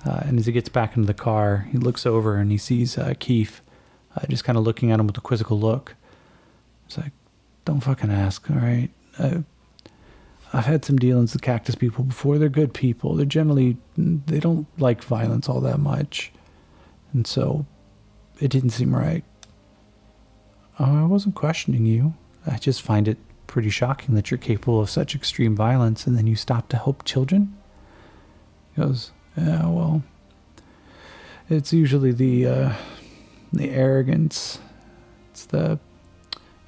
And as he gets back into the car, he looks over and he sees Keith just kind of looking at him with a quizzical look. It's like, don't fucking ask, all right? I've had some dealings with cactus people before. They're good people. They don't like violence all that much. And so it didn't seem right. I wasn't questioning you. I just find it pretty shocking that you're capable of such extreme violence and then you stop to help children. He goes, yeah, well, it's usually the arrogance. It's the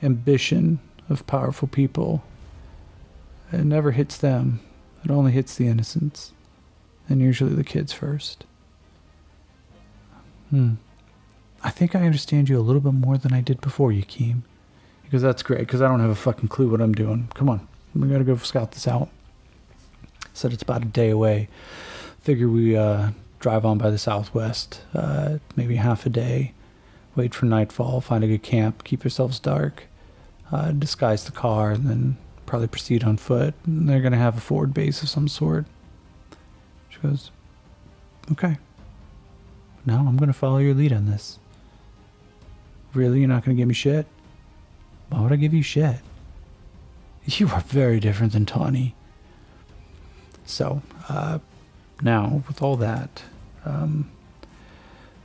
ambition of powerful people. It never hits them. It only hits the innocents. And usually the kids first. I think I understand you a little bit more than I did before, Yakeem. Because that's great, because I don't have a fucking clue what I'm doing. Come on, we gotta go scout this out. Said it's about a day away. Figure we drive on by the southwest, maybe half a day, wait for nightfall, find a good camp, keep yourselves dark, disguise the car, and then probably proceed on foot. And they're gonna have a forward base of some sort. She goes, okay. No, I'm gonna follow your lead on this. Really? You're not gonna give me shit? Why would I give you shit? You are very different than Tawny. So, now, with all that,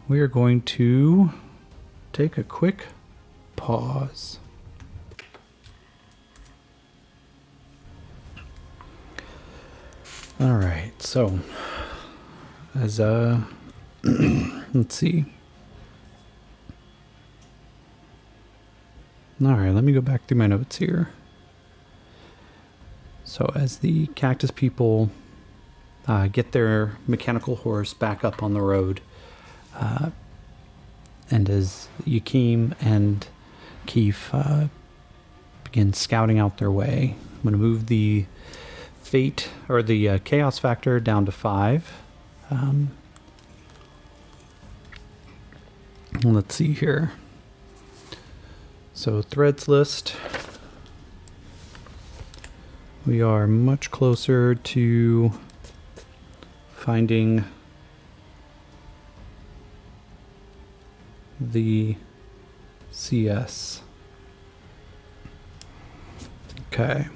we are going to take a quick pause. All right, so, as, let's see. All right, let me go back through my notes here. So as the cactus people get their mechanical horse back up on the road, and as Yakeem and Keith begin scouting out their way, I'm going to move the fate or the chaos factor down to 5. Let's see here. So threads list, we are much closer to finding the CS. Okay.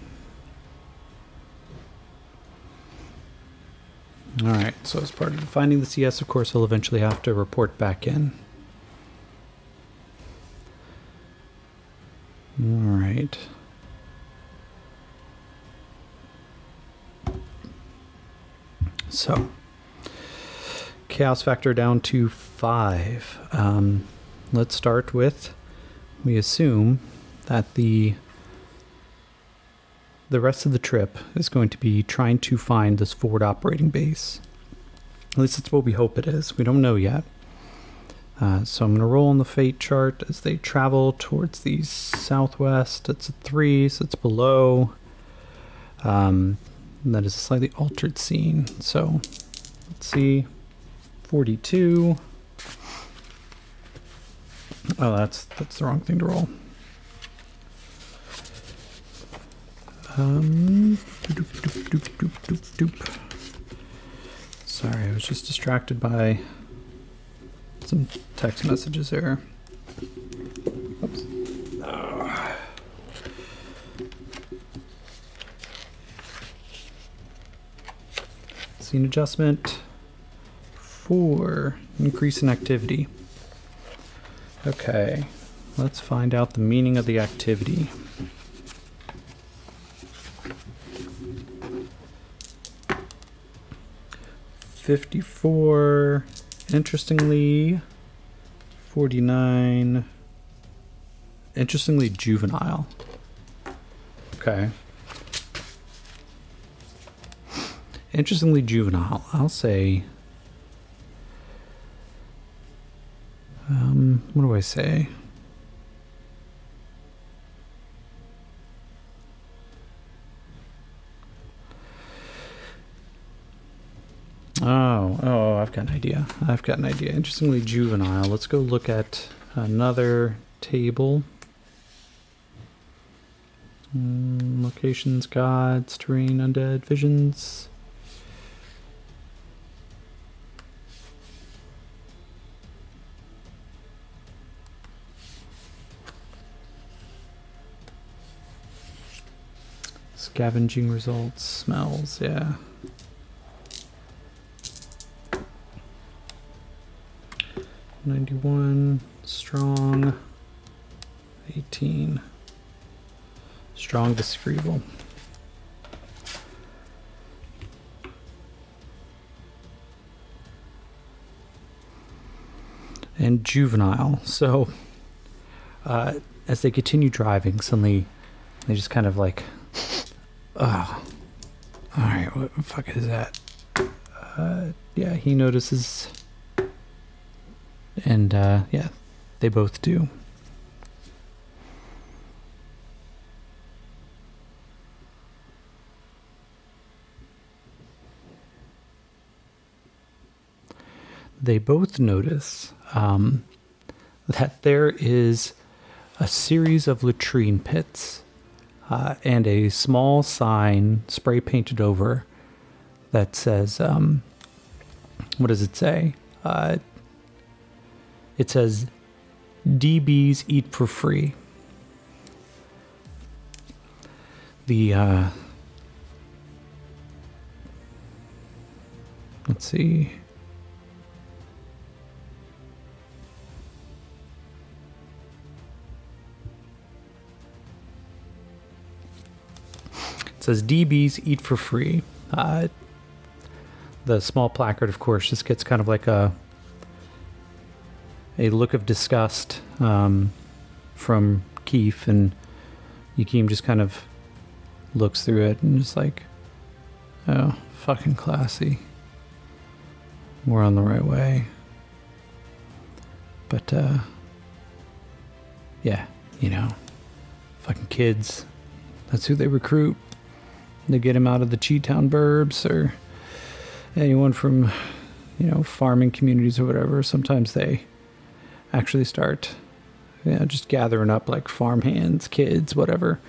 All right, so as part of finding the CS, of course, he'll eventually have to report back in. All right. So, chaos factor down to 5. Let's start with, we assume that the rest of the trip is going to be trying to find this forward operating base. At least that's what we hope it is. We don't know yet. So I'm going to roll on the fate chart as they travel towards the southwest. It's a 3, so it's below. And that is a slightly altered scene. So let's see. 42. Oh, that's the wrong thing to roll. Sorry, I was just distracted by some text messages there. Oops. Scene adjustment for increase in activity. Okay, let's find out the meaning of the activity. $54. Interestingly, 49. Interestingly, juvenile. Okay. Interestingly, juvenile. I'll say. What do I say? Oh, I've got an idea. Interestingly juvenile. Let's go look at another table. Locations, gods, terrain, undead, visions. Scavenging results, smells, yeah. $91, strong, 18. Strong, disagreeable. And juvenile. So, as they continue driving, suddenly they just kind of like, oh, all right, what the fuck is that? Yeah, he notices, and yeah, they both do. They both notice that there is a series of latrine pits and a small sign spray painted over that says, what does it say? It says, DBs eat for free. The, let's see. It says DBs eat for free. The small placard, of course, just gets kind of like a look of disgust from Keith, and Yakeem just kind of looks through it and just like, oh, fucking classy. We're on the right way. But, yeah, you know, fucking kids, that's who they recruit. They get him out of the Cheetown burbs or anyone from, you know, farming communities or whatever. Sometimes they actually start, you know, just gathering up like farm hands, kids, whatever.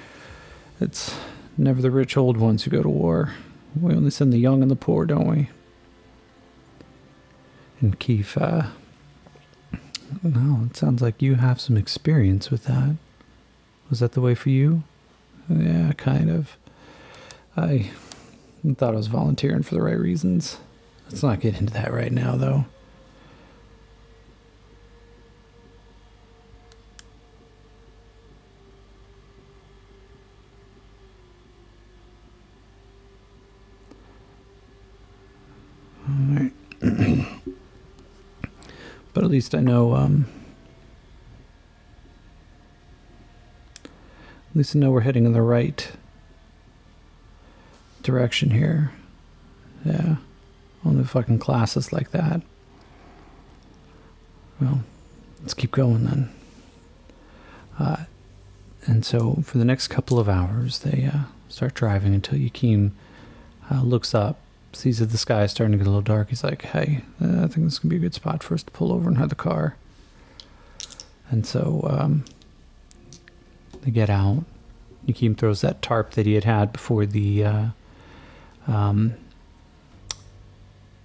It's never the rich old ones who go to war. We only send the young and the poor, don't we? And Keith, no, it sounds like you have some experience with that. Was that the way for you? Yeah, kind of. I thought I was volunteering for the right reasons. Let's not get into that right now, though. All right. But at least I know, at least I know we're heading in the right direction here. Yeah. Only fucking classes like that. Well, let's keep going then. And so for the next couple of hours, they start driving until Yakeem looks up, sees that the sky is starting to get a little dark. He's like, hey, I think this can be a good spot for us to pull over and hide the car. And so they get out. Yakeem throws that tarp that he had before the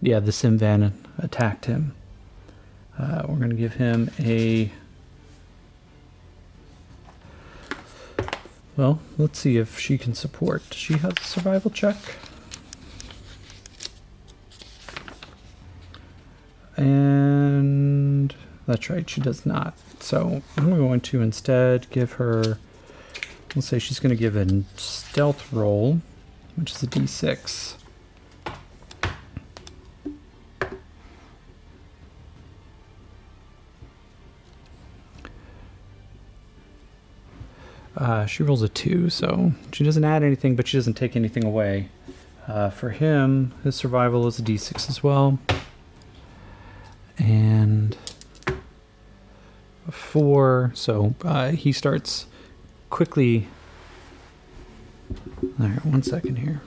the sim van attacked him. We're going to give him a... Well, let's see if she can support. Does she have a survival check? And that's right, she does not. So I'm going to instead give her... Let's say she's going to give a stealth roll, which is a D6. She rolls a 2, so she doesn't add anything, but she doesn't take anything away. For him, his survival is a D6 as well. And a 4, so he starts quickly... Alright, 1 second here.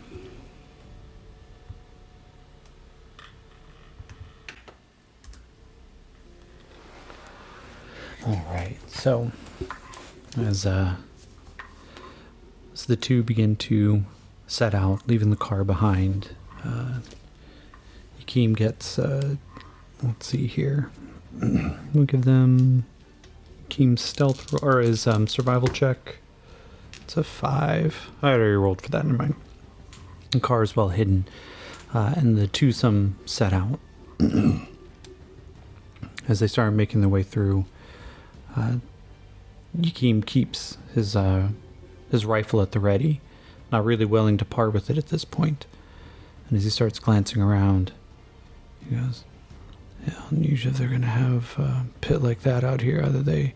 Alright, so as the two begin to set out, leaving the car behind, Yakeem gets, let's see here, we'll give them Yakeem's stealth, or his survival check. Let's It's a 5. I already rolled for that. Never mind. The car is well hidden, and the twosome set out. As they start making their way through, Yakeem keeps his rifle at the ready, not really willing to part with it at this point. And as he starts glancing around, he goes, yeah, unusual if they're going to have a pit like that out here. Either they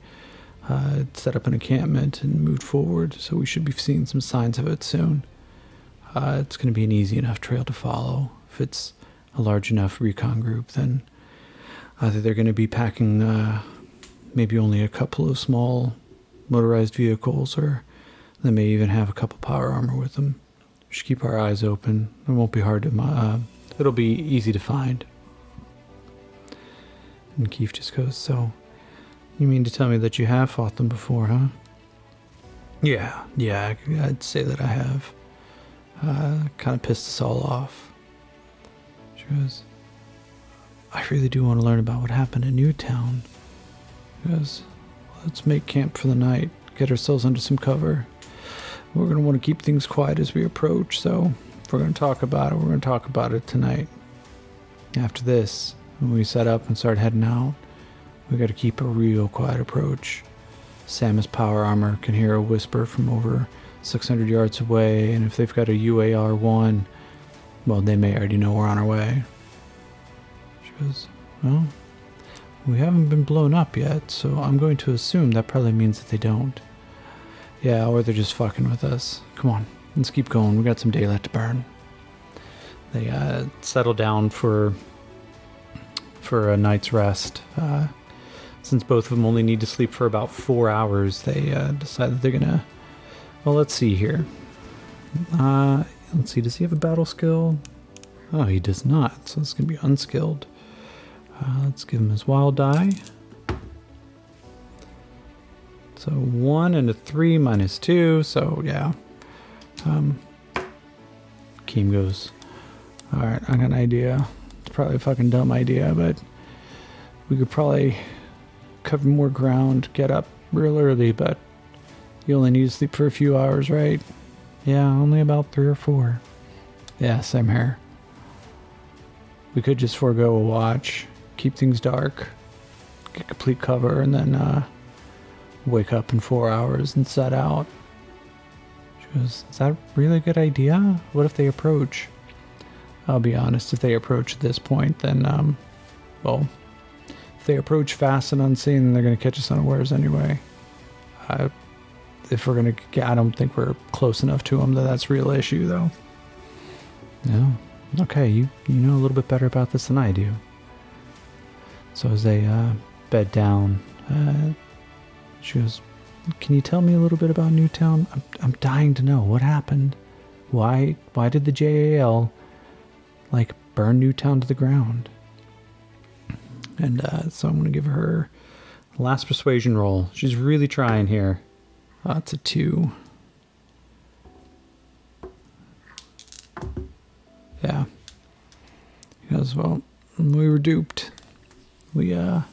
set up an encampment and moved forward, so we should be seeing some signs of it soon. It's going to be an easy enough trail to follow. If it's a large enough recon group, then either they're going to be packing maybe only a couple of small motorized vehicles, or they may even have a couple power armor with them. Just keep our eyes open. It won't be hard to... it'll be easy to find. And Keith just goes, so you mean to tell me that you have fought them before, huh? Yeah, I'd say that I have. Kind of pissed us all off. She goes, I really do want to learn about what happened in Newtown. She goes, let's make camp for the night, get ourselves under some cover. We're going to want to keep things quiet as we approach, so if we're going to talk about it, we're going to talk about it tonight. After this, when we set up and start heading out, we got to keep a real quiet approach. Samus power armor can hear a whisper from over 600 yards away, and if they've got a UAR-1, well, they may already know we're on our way. She goes, well, we haven't been blown up yet, so I'm going to assume that probably means that they don't. Yeah, or they're just fucking with us. Come on, let's keep going. We got some daylight to burn. They settle down for a night's rest. Since both of them only need to sleep for about 4 hours, they decide that they're gonna... Well, let's see here. Let's see, does he have a battle skill? Oh, he does not, so it's gonna be unskilled. Let's give him his wild die. So 1 and a 3 minus 2, so yeah. Keem goes, alright, I got an idea. It's probably a fucking dumb idea, but we could probably cover more ground, get up real early, but you only need to sleep for a few hours, right? Yeah, only about 3 or 4. Yeah, same here. We could just forego a watch, keep things dark, get complete cover, and then wake up in 4 hours and set out. She goes, is that really a good idea? What if they approach? I'll be honest, if they approach at this point, then, well, if they approach fast and unseen, then they're going to catch us unawares anyway. If we're going to, I don't think we're close enough to them that that's a real issue, though. No. Okay, you know a little bit better about this than I do. So as they bed down, she goes, can you tell me a little bit about Newtown? I'm dying to know. What happened? Why did the JAL, burn Newtown to the ground? And so I'm going to give her the last persuasion roll. She's really trying here. It's a 2. Yeah. He goes, well, we were duped. It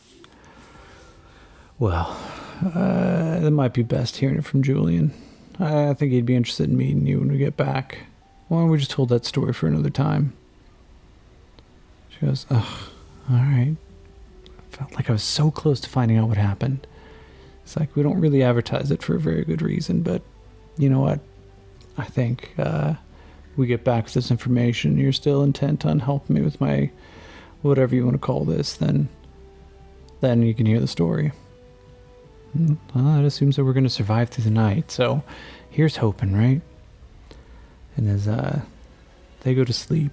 might be best hearing it from Julian. I think he'd be interested in meeting you when we get back. Why don't we just hold that story for another time? She goes, ugh, alright. Felt like I was so close to finding out what happened. It's like we don't really advertise it for a very good reason, but you know what? I think we get back with this information, you're still intent on helping me with my whatever you want to call this, then you can hear the story. Well, that assumes that we're going to survive through the night, so here's hoping, right? And as they go to sleep,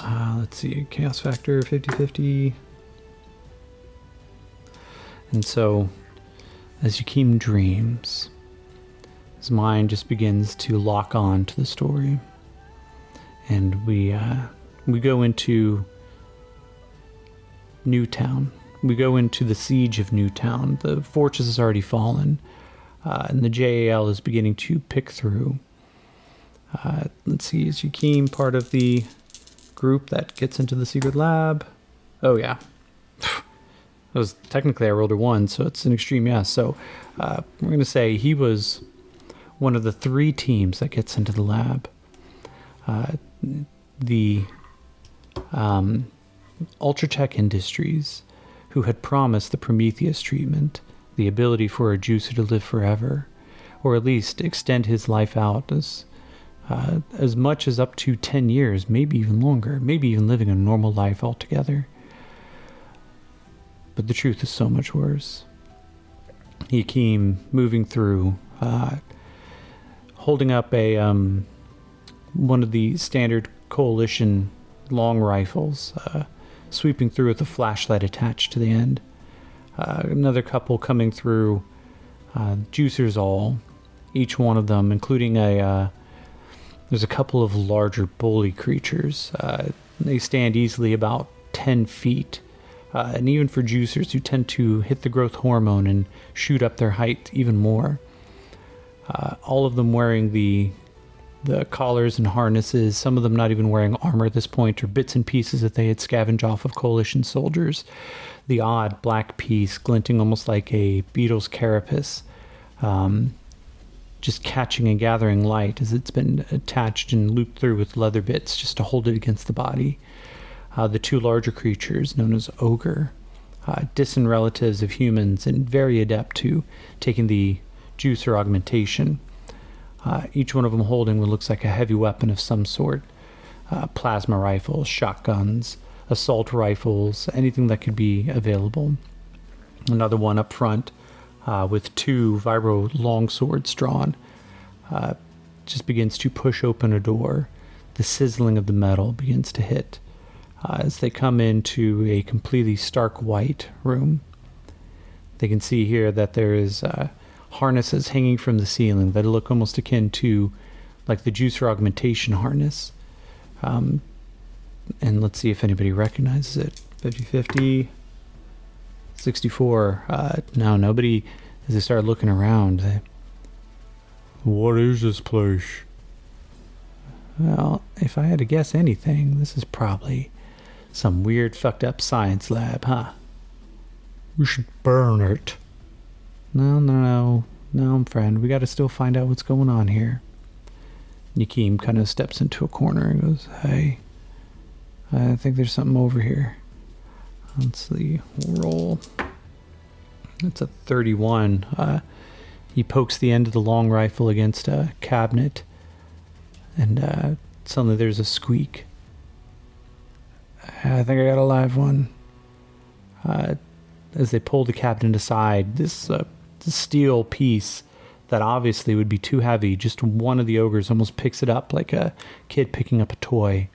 let's see, chaos factor 50-50. And so, as Yakeem dreams, his mind just begins to lock on to the story. And we go into Newtown. We go into the siege of Newtown. The fortress has already fallen, and the JAL is beginning to pick through. Let's see, is Yakeem part of the group that gets into the secret lab? Oh, yeah. Technically I rolled a 1, so it's an extreme yes. So we're going to say he was one of the 3 teams that gets into the lab. The Ultratech Industries, who had promised the Prometheus treatment the ability for a juicer to live forever, or at least extend his life out as much as up to 10 years, maybe even longer, maybe even living a normal life altogether. But the truth is so much worse. He came moving through, holding up a one of the standard Coalition long rifles, sweeping through with a flashlight attached to the end. Another couple coming through, juicers all, each one of them, including there's a couple of larger bully creatures. They stand easily about 10 feet. And even for juicers who tend to hit the growth hormone and shoot up their height even more. All of them wearing the collars and harnesses, some of them not even wearing armor at this point, or bits and pieces that they had scavenged off of Coalition soldiers. The odd black piece glinting almost like a beetle's carapace, just catching and gathering light as it's been attached and looped through with leather bits just to hold it against the body. The 2 larger creatures, known as Ogre, distant relatives of humans and very adept to taking the juicer augmentation. Each one of them holding what looks like a heavy weapon of some sort. Plasma rifles, shotguns, assault rifles, anything that could be available. Another one up front with 2 vibro longswords drawn. Just begins to push open a door. The sizzling of the metal begins to hit as they come into a completely stark white room. They can see here that there is harnesses hanging from the ceiling that look almost akin to like the juicer augmentation harness. And let's see if anybody recognizes it. 50-50, 64. No, nobody, as they start looking around, what is this place? Well, if I had to guess anything, this is probably some weird fucked up science lab, huh? We should burn it. No, friend. We gotta still find out what's going on here. Yakeem kind of steps into a corner and goes, hey, I think there's something over here. Let's see. We'll roll. It's a 31. He pokes the end of the long rifle against a cabinet, and suddenly there's a squeak. I think I got a live one. As they pull the cabinet aside, this steel piece that obviously would be too heavy, just one of the ogres almost picks it up like a kid picking up a toy,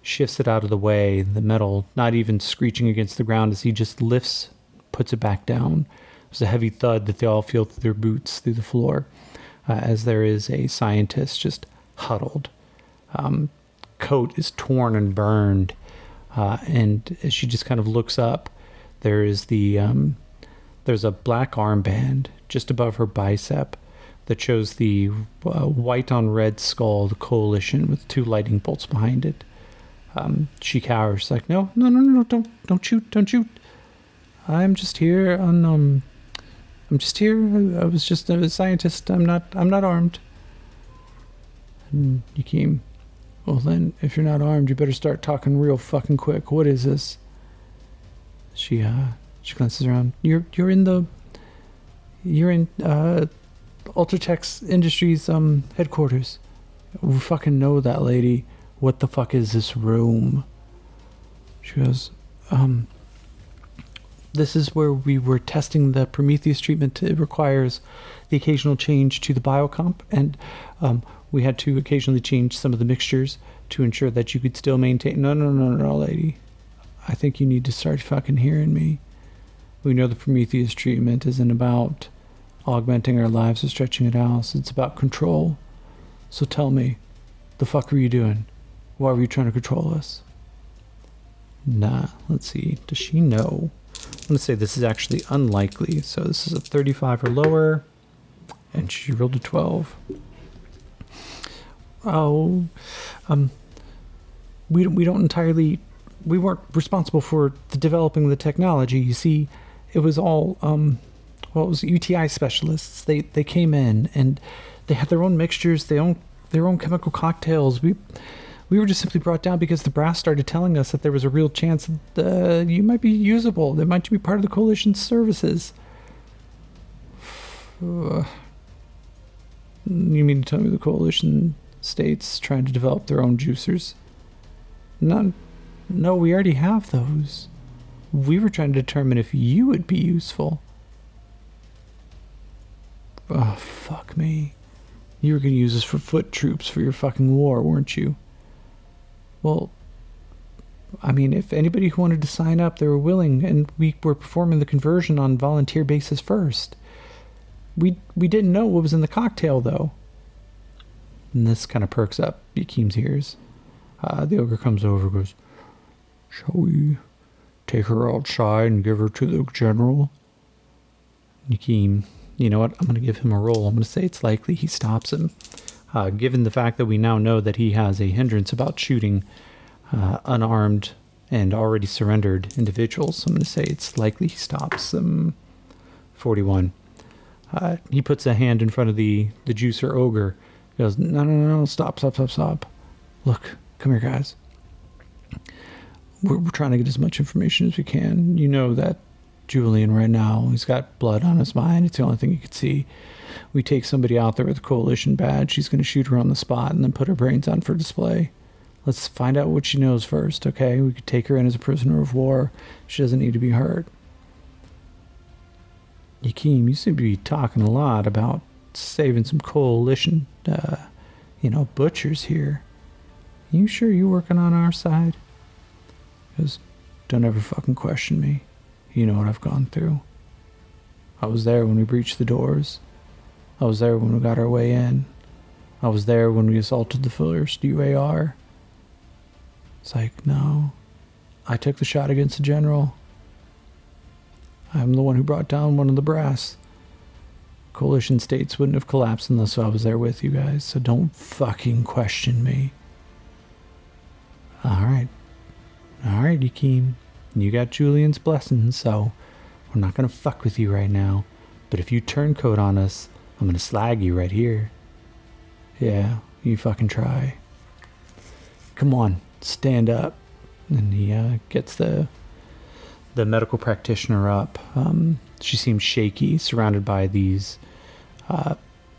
shifts it out of the way, the metal not even screeching against the ground as he just lifts, puts it back down. There's a heavy thud that they all feel through their boots through the floor, as there is a scientist just huddled. Coat is torn and burned, and as she just kind of looks up, there is there's a black armband just above her bicep that shows the white on red skull of the Coalition with 2 lightning bolts behind it. She cowers, like, no, don't shoot. I'm just here I'm just here. I was just a scientist. I'm not armed. And Yakeem, well then, if you're not armed, you better start talking real fucking quick. What is this? She glances around. You're in Ultratech Industries headquarters. We fucking know that, lady. What the fuck is this room? She goes, this is where we were testing the Prometheus treatment. It requires the occasional change to the biocomp, and we had to occasionally change some of the mixtures to ensure that you could still maintain. No, lady. I think you need to start fucking hearing me. We know the Prometheus treatment isn't about augmenting our lives or stretching it out. It's about control. So tell me, the fuck were you doing? Why were you trying to control us? Nah, let's see. Does she know? I'm going to say this is actually unlikely. So this is a 35 or lower. And she rolled a 12. Oh, we don't entirely... We weren't responsible for developing the technology. You see, it was all well, it was UTI specialists. They came in and they had their own mixtures, their own chemical cocktails. We were just simply brought down because the brass started telling us that there was a real chance that you might be usable. That might be part of the coalition's services. You mean to tell me the coalition states trying to develop their own juicers? No, we already have those. We were trying to determine if you would be useful. Oh, fuck me. You were going to use us for foot troops for your fucking war, weren't you? Well, I mean, if anybody who wanted to sign up, they were willing, and we were performing the conversion on volunteer basis first. We didn't know what was in the cocktail, though. And this kind of perks up Yakim's ears. The ogre comes over and goes, "Shall we take her outside and give her to the general?" Yakim, you know what? I'm going to give him a roll. I'm going to say it's likely he stops him. Given the fact that we now know that he has a hindrance about shooting unarmed and already surrendered individuals, I'm going to say it's likely he stops them. 41. He puts a hand in front of the juicer ogre. He goes, no, stop. Look, come here, guys. We're trying to get as much information as we can. You know that Julian right now, he's got blood on his mind. It's the only thing he could see. We take somebody out there with a coalition badge. She's going to shoot her on the spot and then put her brains on for display. Let's find out what she knows first, okay? We could take her in as a prisoner of war. She doesn't need to be hurt. Yakim, you seem to be talking a lot about saving some coalition, butchers here. You sure you're working on our side? Because don't ever fucking question me. You know what I've gone through. I was there when we breached the doors. I was there when we got our way in. I was there when we assaulted the first UAR. It's like, no. I took the shot against the general. I'm the one who brought down one of the brass. Coalition states wouldn't have collapsed unless I was there with you guys, so don't fucking question me. Alright, Yakim. You got Julian's blessing, so we're not gonna fuck with you right now. But if you turncoat on us, I'm gonna slag you right here. Yeah, you fucking try. Come on, stand up. And he gets the medical practitioner up. She seems shaky, surrounded by these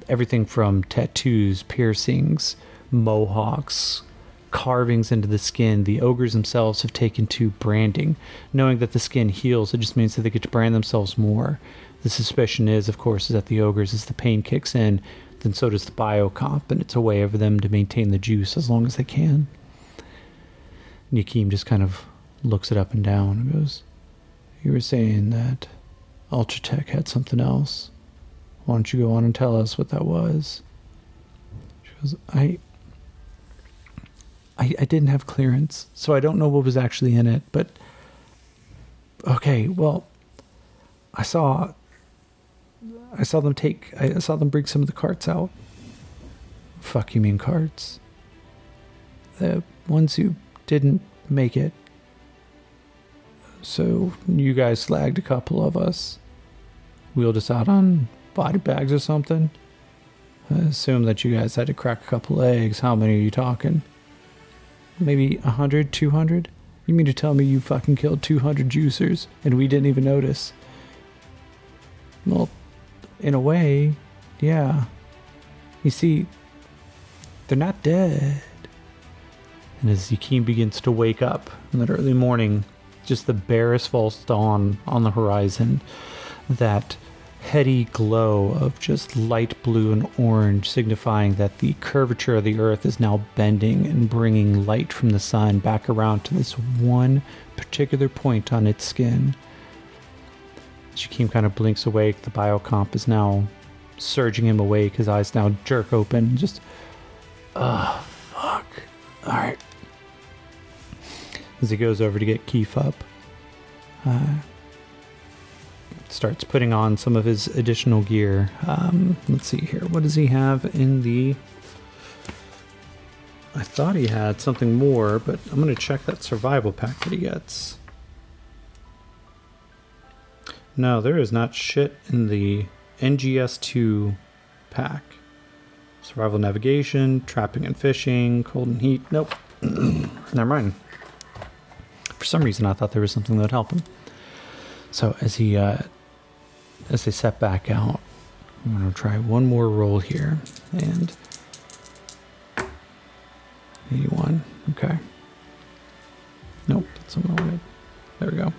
everything from tattoos, piercings, mohawks, carvings into the skin. The ogres themselves have taken to branding. Knowing that the skin heals, it just means that they get to brand themselves more. The suspicion is, of course, is that the ogres, as the pain kicks in, then so does the biocomp, and it's a way for them to maintain the juice as long as they can. Yakim just kind of looks it up and down and goes, "You were saying that Ultratech had something else. Why don't you go on and tell us what that was?" She goes, I didn't have clearance, so I don't know what was actually in it, but okay, well, I saw them bring some of the carts out. Fuck, you mean carts? The ones who didn't make it. So you guys slagged a couple of us, wheeled us out on body bags or something. I assume that you guys had to crack a couple eggs. How many are you talking? Maybe 100, 200? You mean to tell me you fucking killed 200 juicers and we didn't even notice? Well, in a way, yeah. You see, they're not dead. And as Yakim begins to wake up in that early morning, just the barest false dawn on the horizon, that heady glow of just light blue and orange, signifying that the curvature of the earth is now bending and bringing light from the sun back around to this one particular point on its skin. Yakim kind of blinks awake. The biocomp is now surging him awake. His eyes now jerk open. Just, fuck. Alright. As he goes over to get Keith up, starts putting on some of his additional gear. Let's see here. What does he have in the... I thought he had something more, but I'm going to check that survival pack that he gets. No, there is not shit in the NGS2 pack. Survival navigation, trapping and fishing, cold and heat. Nope. Never mind. For some reason, I thought there was something that would help him. So as they set back out, I'm going to try one more roll here. And 81. Okay. Nope, that's what I wanted. There we go.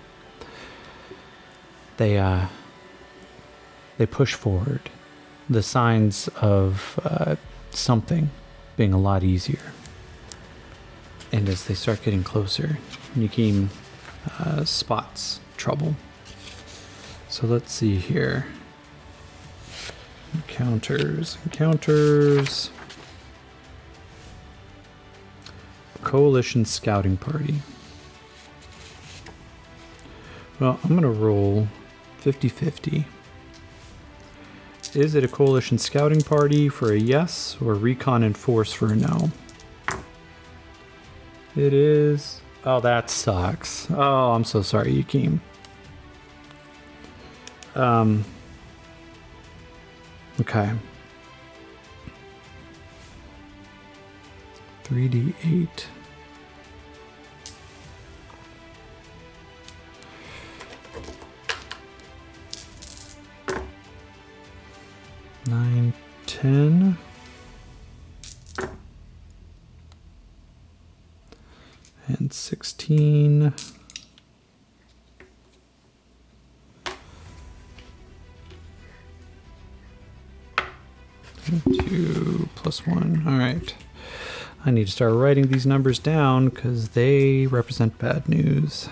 They push forward. The signs of something being a lot easier. And as they start getting closer, Yakim spots trouble. So let's see here. Encounters. Coalition scouting party. Well, I'm going to roll 50-50. Is it a coalition scouting party for a yes or recon and force for a no? It is. Oh, that sucks. Oh, I'm so sorry, Yakim. Okay. 3d8. Nine, 10. And 16. 2 plus 1. All right. I need to start writing these numbers down because they represent bad news.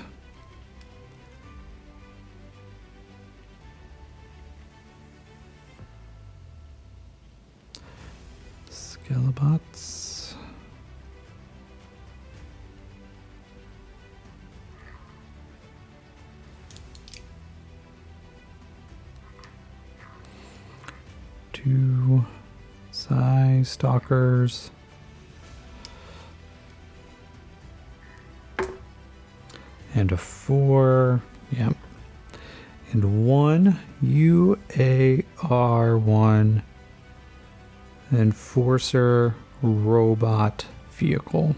Skelebots. Two Psi Stalkers. And a 4. Yep. And 1 UAR1 Enforcer robot vehicle.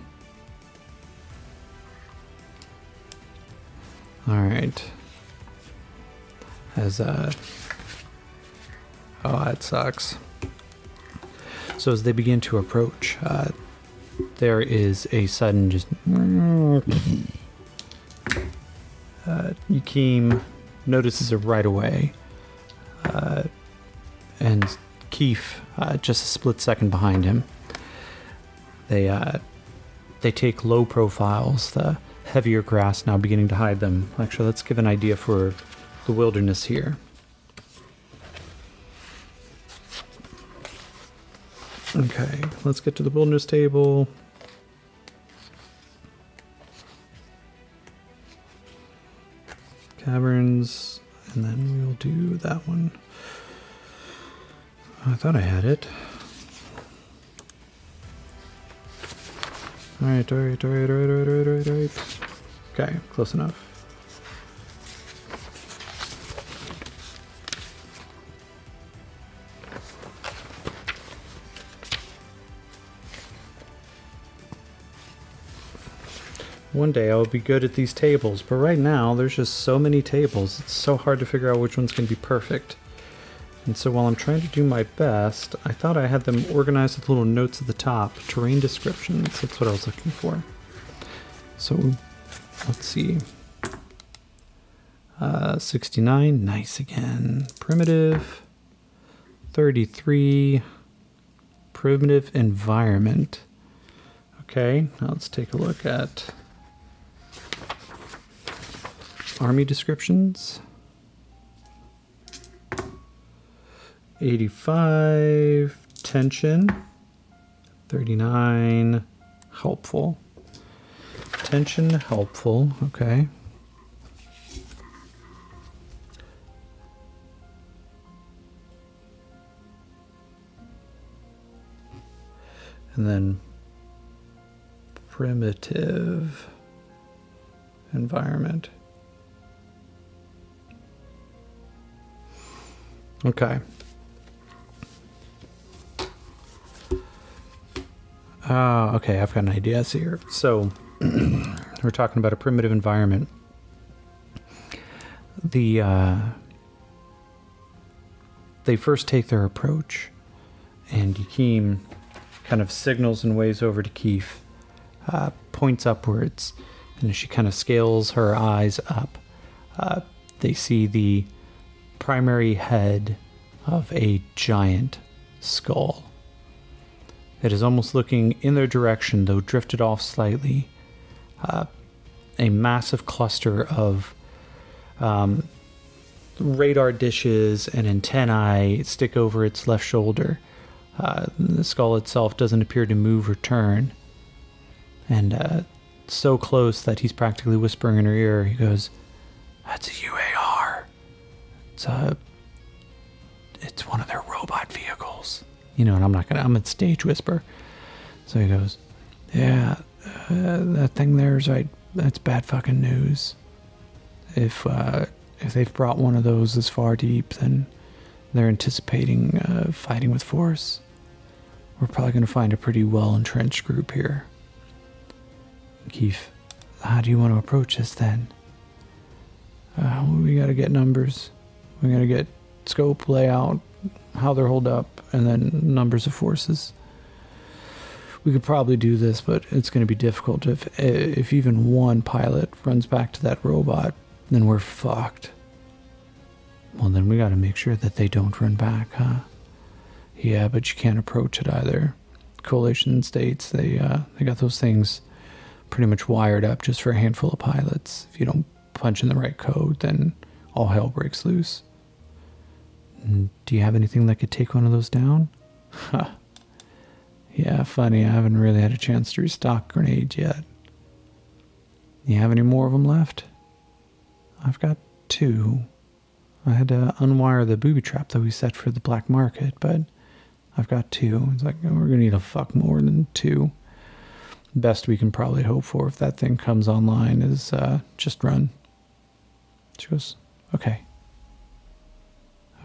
All right. As oh, that sucks. So as they begin to approach, there is a sudden just. Yakim notices it right away, and Keith just a split second behind him. They take low profiles. The heavier grass now beginning to hide them. Actually, let's give an idea for the wilderness here. Okay, let's get to the wilderness table. Caverns, and then we'll do that one. I thought I had it. All right. Okay, close enough. One day I'll be good at these tables, but right now there's just so many tables. It's so hard to figure out which one's going to be perfect. And so while I'm trying to do my best, I thought I had them organized with little notes at the top. Terrain descriptions, that's what I was looking for. So, let's see. 69, nice again. Primitive. 33. Primitive environment. Okay, now let's take a look at army descriptions. 85, tension. 39, helpful. Tension, helpful, okay. And then primitive environment. Okay. Okay, I've got an idea here. So, we're talking about a primitive environment. They first take their approach, and Yakim kind of signals and waves over to Keith, points upwards, and as she kind of scales her eyes up, they see the primary head of a giant skull. It is almost looking in their direction, though drifted off slightly. A massive cluster of radar dishes and antennae stick over its left shoulder. The skull itself doesn't appear to move or turn. And so close that he's practically whispering in her ear. He goes, "That's a UAR. It's one of their robot vehicles." You know, and I'm a stage whisper. So he goes, "Yeah, that thing there's that's bad fucking news. If they've brought one of those this far deep, then they're anticipating fighting with force. We're probably going to find a pretty well-entrenched group here." Keith, how do you want to approach this then? We got to get numbers. We got to get scope, layout, how they're holed up, and then numbers of forces. We could probably do this, but it's going to be difficult. If even one pilot runs back to that robot, then we're fucked. Well, then we got to make sure that they don't run back, huh? Yeah, but you can't approach it either. Coalition states they got those things pretty much wired up just for a handful of pilots. If you don't punch in the right code, then all hell breaks loose. Do you have anything that could take one of those down? Huh. Yeah, funny. I haven't really had a chance to restock grenades yet. You have any more of them left? I've got 2. I had to unwire the booby trap that we set for the black market, but I've got 2. It's like, we're going to need a fuck more than 2. Best we can probably hope for if that thing comes online is just run. She goes, okay.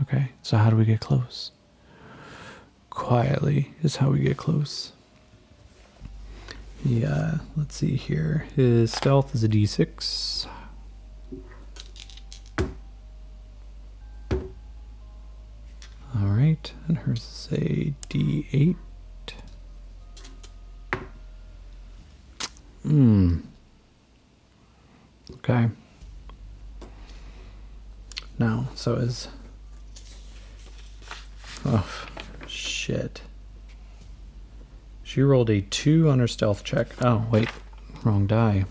Okay, so how do we get close? Quietly is how we get close. Yeah, let's see here. His stealth is a D6. Alright, and hers is a D8. Okay. Now, so is... Oh, shit. She rolled a 2 on her stealth check. Oh, wait. Wrong die.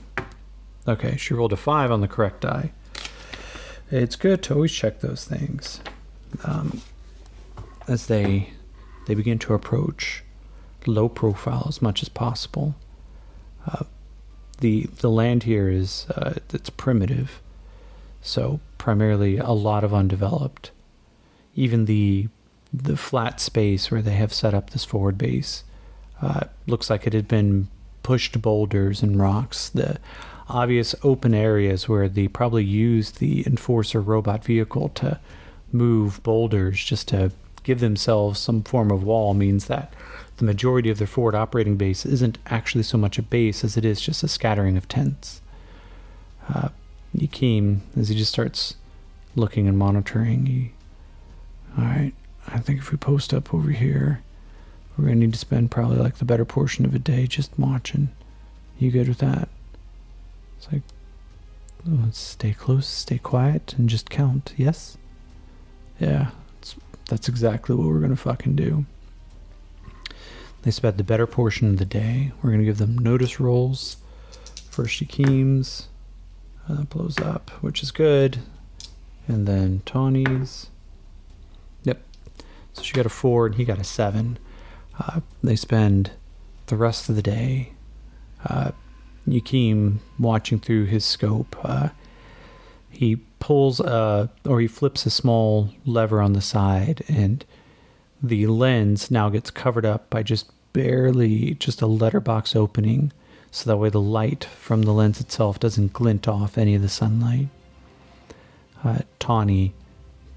Okay, she rolled a 5 on the correct die. It's good to always check those things. As they begin to approach low profile as much as possible. The land here is it's primitive, so primarily a lot of undeveloped. Even the flat space where they have set up this forward base looks like it had been pushed boulders and rocks. The obvious open areas where they probably used the Enforcer robot vehicle to move boulders just to give themselves some form of wall means that the majority of their forward operating base isn't actually so much a base as it is just a scattering of tents. Yakim, as he just starts looking and monitoring, alright, I think if we post up over here, we're going to need to spend probably like the better portion of a day just watching. You good with that? It's like, let's stay close, stay quiet, and just count, yes? Yeah, that's exactly what we're going to fucking do. They spent the better portion of the day. We're going to give them notice rolls. First Yakim's blows up, which is good. And then Tawny's. Yep. So she got a 4 and he got a 7. They spend the rest of the day. Yakim watching through his scope. He pulls or he flips a small lever on the side, and the lens now gets covered up by just a letterbox opening, so that way the light from the lens itself doesn't glint off any of the sunlight. Tawny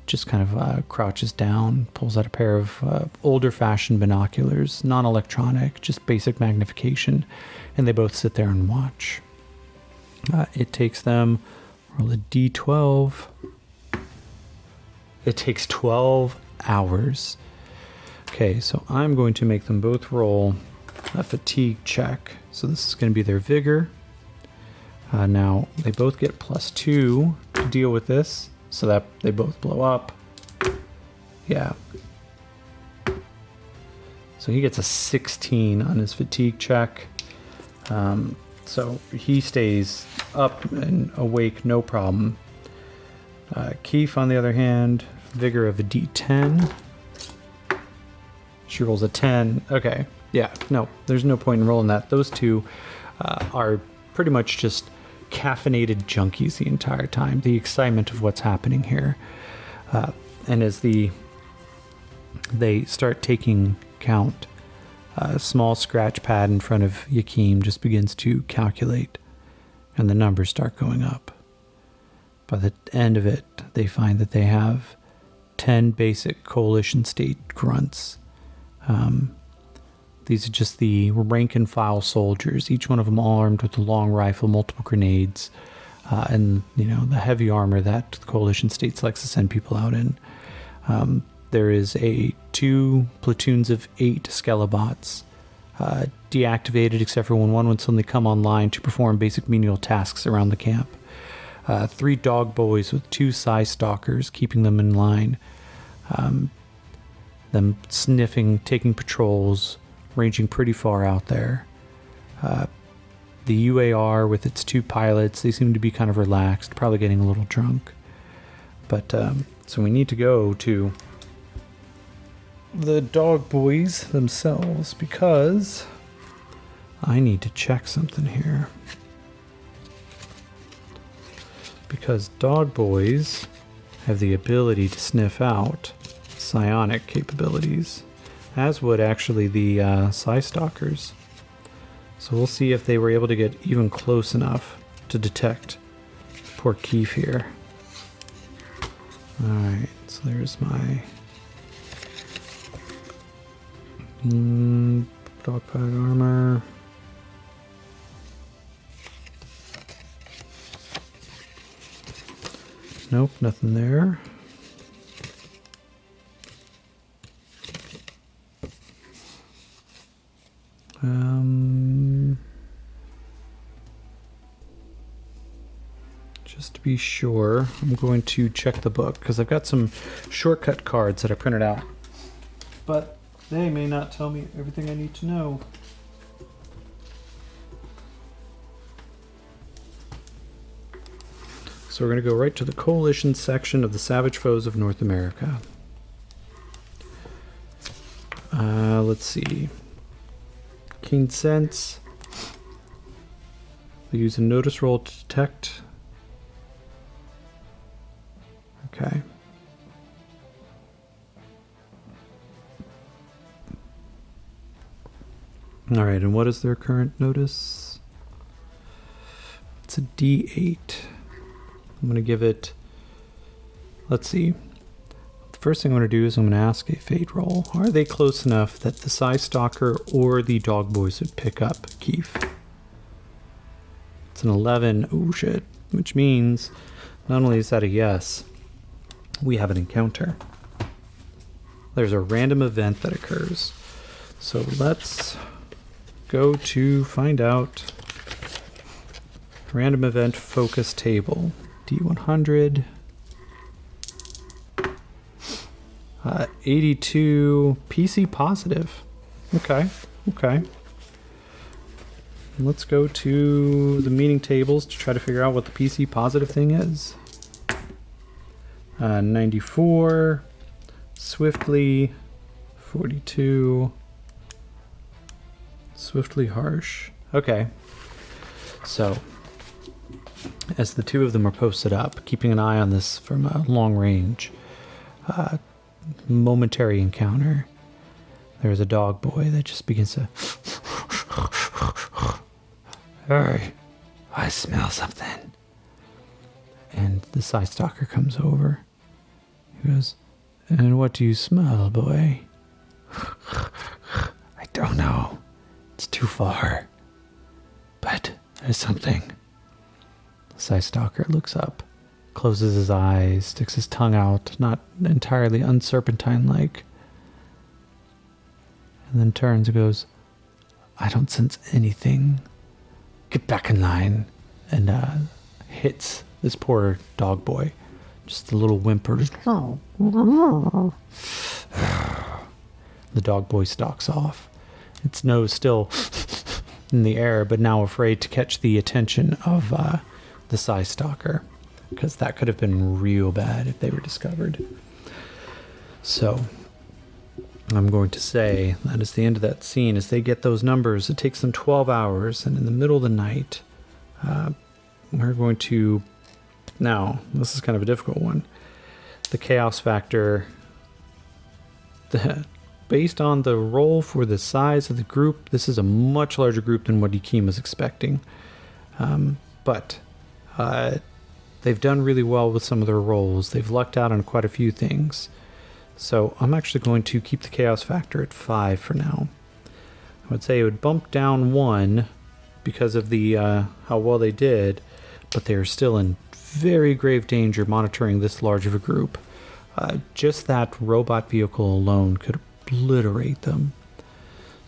just kind of crouches down, pulls out a pair of older-fashioned binoculars, non-electronic, just basic magnification, and they both sit there and watch. It takes them, roll a d12. It takes 12 hours. Okay, so I'm going to make them both roll a fatigue check. So this is going to be their vigor. Now, they both get +2 to deal with this, so that they both blow up. Yeah. So he gets a 16 on his fatigue check. So he stays up and awake, no problem. Keith, on the other hand, vigor of a d10. She rolls a 10. Okay, yeah, no, there's no point in rolling that. Those two are pretty much just caffeinated junkies the entire time. The excitement of what's happening here. And as they start taking count, a small scratch pad in front of Yakim just begins to calculate, and the numbers start going up. By the end of it, they find that they have 10 basic coalition state grunts. These are just the rank and file soldiers, each one of them armed with a long rifle, multiple grenades, and the heavy armor that the coalition states likes to send people out in. There is 2 platoons of 8 Skelebats, deactivated except for when one would suddenly come online to perform basic menial tasks around the camp. 3 dog boys with 2 Psy Stalkers keeping them in line. Them sniffing, taking patrols, ranging pretty far out there. The UAR with its 2 pilots, they seem to be kind of relaxed, probably getting a little drunk. But so we need to go to the dog boys themselves because I need to check something here. Because dog boys have the ability to sniff out psionic capabilities, as would actually the Psy Stalkers. So we'll see if they were able to get even close enough to detect poor Keith here. Alright, so there's my dogpile armor. Nope, nothing there. Just to be sure, I'm going to check the book because I've got some shortcut cards that I printed out, but they may not tell me everything I need to know. So we're going to go right to the Coalition section of the Savage Foes of North America. Let's see. Keen Sense. We use a notice roll to detect. Okay. All right, and what is their current notice? It's a D8. I'm going to give it, let's see. The first thing I'm going to do is I'm going to ask a fate roll. Are they close enough that the Psy Stalker or the Dog Boys would pick up Keith? It's an 11. Oh shit. Which means not only is that a yes, we have an encounter. There's a random event that occurs. So let's go to find out. Random event focus table. D100. 82 PC positive. Okay. Let's go to the meeting tables to try to figure out what the PC positive thing is. 94. Swiftly. 42. Swiftly harsh. Okay. So, as the two of them are posted up, keeping an eye on this from a long range, momentary encounter, there's a dog boy that just begins to... Hey, I smell something. And the Psy Stalker comes over. He goes, and what do you smell, boy? I don't know. It's too far. But there's something. The Psy Stalker looks up, closes his eyes, sticks his tongue out, not entirely unserpentine-like, and then turns and goes, I don't sense anything. Get back in line. And hits this poor dog boy. Just a little whimper. Just, the dog boy stalks off. Its nose still in the air, but now afraid to catch the attention of the Psy Stalker, because that could have been real bad if they were discovered. So I'm going to say that is the end of that scene. As they get those numbers, it takes them 12 hours, and in the middle of the night, we're going to... Now, this is kind of a difficult one. The chaos factor, based on the roll for the size of the group, this is a much larger group than what Yakim was expecting. But they've done really well with some of their rolls. They've lucked out on quite a few things. So I'm actually going to keep the chaos factor at 5 for now. I would say it would bump down 1 because of the how well they did, but they are still in very grave danger monitoring this large of a group. Just that robot vehicle alone could obliterate them.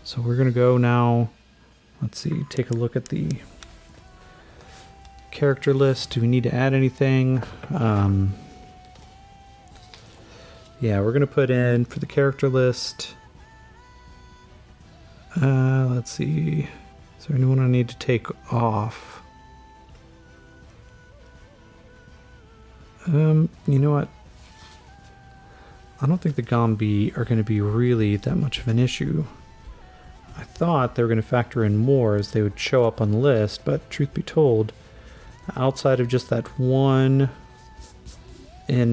So we're going to go now. Let's see, take a look at the character list. Do we need to add anything? Yeah, we're going to put in for the character list. Let's see. Is there anyone I need to take off? You know what? I don't think the Gombi are going to be really that much of an issue. I thought they were going to factor in more as they would show up on the list, but truth be told, outside of just that one in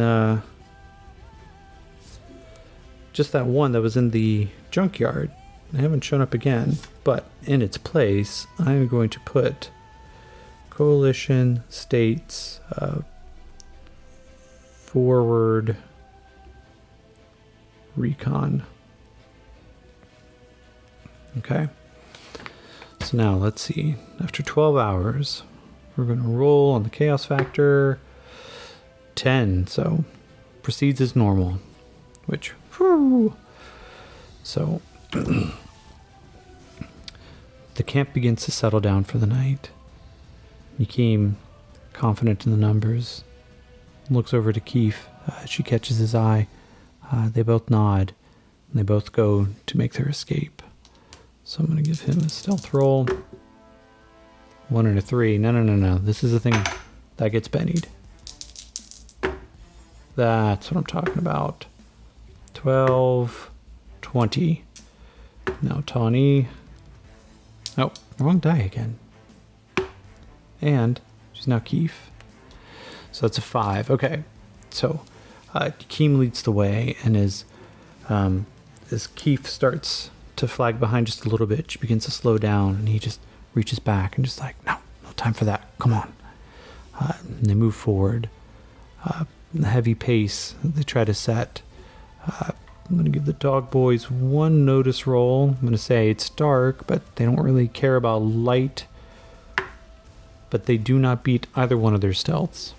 just that one that was in the junkyard, they haven't shown up again. But in its place, I'm going to put Coalition States Forward Recon. Okay. So now let's see. After 12 hours, we're going to roll on the chaos factor 10. So proceeds as normal, which, whew. So the camp begins to settle down for the night. Yakim, confident in the numbers, looks over to Keith. She catches his eye. They both nod, and they both go to make their escape. So I'm going to give him a stealth roll. 1 and a 3. No. This is the thing that gets bennied. That's what I'm talking about. 12, 20. Now Tawny. Oh, wrong die again. And she's now Keith. So that's a 5. Okay. So Keem leads the way, and as Keith starts to flag behind just a little bit, she begins to slow down, and he just reaches back and just like, no time for that. Come on. And they move forward. The heavy pace they try to set. I'm going to give the dog boys one notice roll. I'm going to say it's dark, but they don't really care about light. But they do not beat either one of their stealths.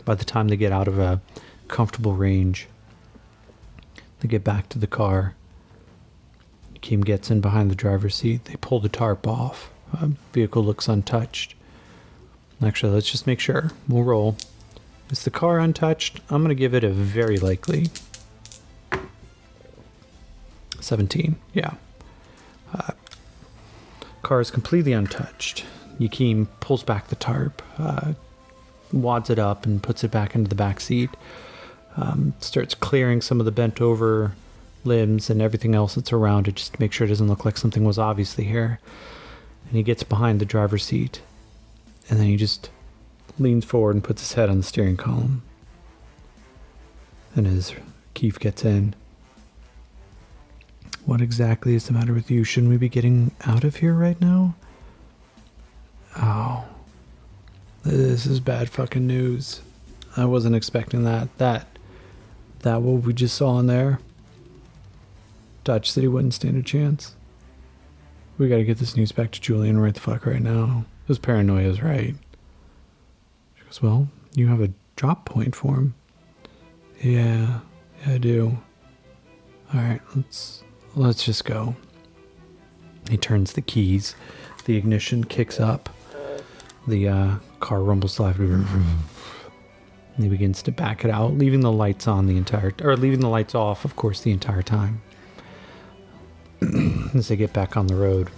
By the time they get out of a comfortable range, they get back to the car. Keem gets in behind the driver's seat. They pull the tarp off. Vehicle looks untouched. Actually, let's just make sure. We'll roll. Is the car untouched? I'm going to give it a very likely 17. Yeah. Car is completely untouched. Yakim pulls back the tarp, wads it up, and puts it back into the back seat. Starts clearing some of the bent over limbs and everything else that's around it, just to make sure it doesn't look like something was obviously here. And he gets behind the driver's seat, and then he just leans forward and puts his head on the steering column. And as Keith gets in, what exactly is the matter with you? Shouldn't we be getting out of here right now? Oh. This is bad fucking news. I wasn't expecting that. That what we just saw in there. Dodge City wouldn't stand a chance. We gotta get this news back to Julian right the fuck right now. His paranoia is right. She goes, well, you have a drop point for him. Yeah, I do. Alright, let's just go. He turns the keys. The ignition kicks up. The car rumbles slightly. And he begins to back it out, leaving the lights on leaving the lights off, of course, the entire time. As they get back on the road,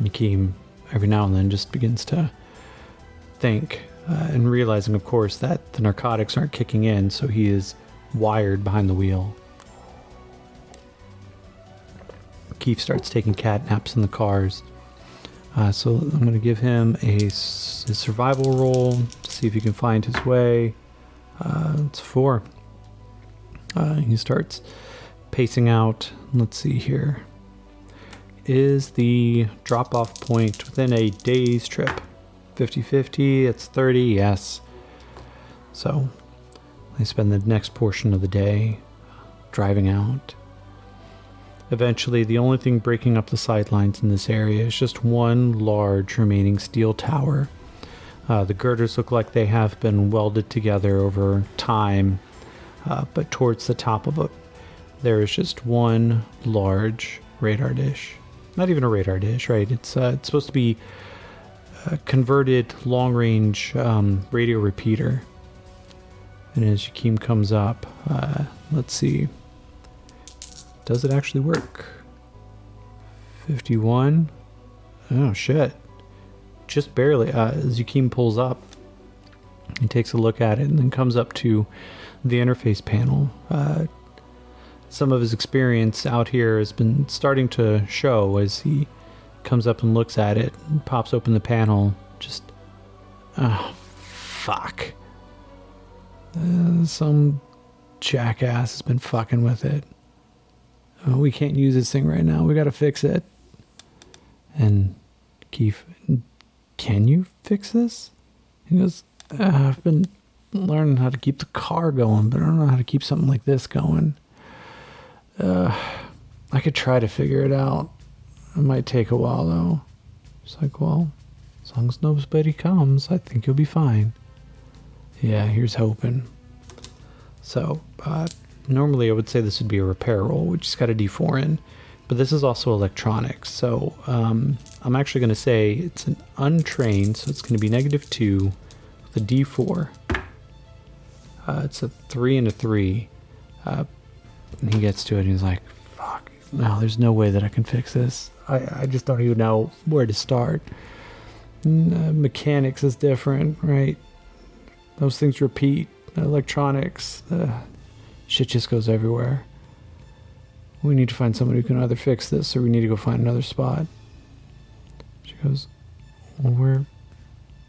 Jakeem every now and then just begins to think, and realizing, of course, that the narcotics aren't kicking in, so he is wired behind the wheel. Keith starts taking cat naps in the cars. So I'm going to give him a survival roll to see if he can find his way. It's 4. He starts pacing out. Let's see here. Is the drop-off point within a day's trip? 50-50, it's 30, yes. So they spend the next portion of the day driving out. Eventually, the only thing breaking up the sightlines in this area is just one large remaining steel tower. The girders look like they have been welded together over time, but towards the top of it, there is just one large radar dish. Not even a radar dish, right? It's supposed to be a converted long-range radio repeater. And as Jakeem comes up, let's see. Does it actually work? 51. Oh, shit. Just barely. As Jakeem pulls up, he takes a look at it and then comes up to the interface panel. Some of his experience out here has been starting to show as he comes up and looks at it and pops open the panel. Just, oh, fuck. Some jackass has been fucking with it. Oh, we can't use this thing right now. We gotta fix it. And Keith, can you fix this? He goes, I've been learning how to keep the car going, but I don't know how to keep something like this going. I could try to figure it out. It might take a while, though. It's like, well, as long as nobody comes, I think you'll be fine. Yeah, here's hoping. So, normally I would say this would be a repair roll, which has got a D4 in, but this is also electronics. So, I'm actually going to say it's an untrained, so it's going to be -2 with a D4. It's a 3 and a 3. And he gets to it and he's like, fuck, no, there's no way that I can fix this. I just don't even know where to start. Mechanics is different, right? Those things repeat. Electronics, shit just goes everywhere. We need to find someone who can either fix this or we need to go find another spot. She goes, well,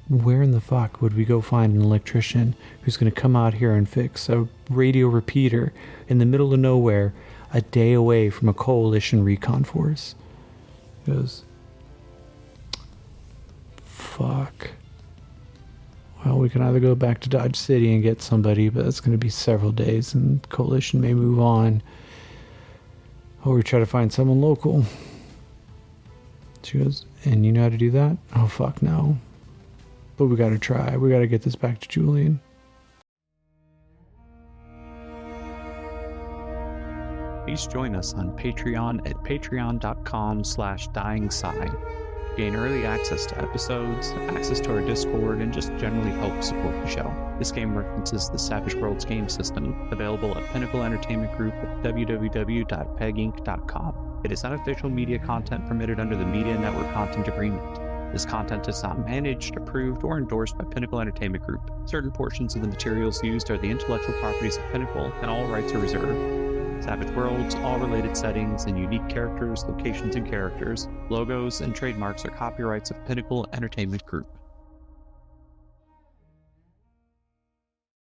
where in the fuck would we go find an electrician who's going to come out here and fix a radio repeater in the middle of nowhere, a day away from a coalition recon force? He goes, fuck. Well, we can either go back to Dodge City and get somebody, but it's going to be several days and coalition may move on, or we try to find someone local. She goes, and you know how to do that? Oh, fuck no. But we gotta try. We gotta get this back to Julian. Please join us on Patreon at patreon.com/dyingsci. Gain early access to episodes, access to our Discord, and just generally help support the show. This game references the Savage Worlds game system, available at Pinnacle Entertainment Group at www.peginc.com. It is unofficial media content permitted under the Media Network Content Agreement. This content is not managed, approved, or endorsed by Pinnacle Entertainment Group. Certain portions of the materials used are the intellectual properties of Pinnacle, and all rights are reserved. Savage Worlds, all related settings, and unique characters, locations, and characters, logos, and trademarks are copyrights of Pinnacle Entertainment Group.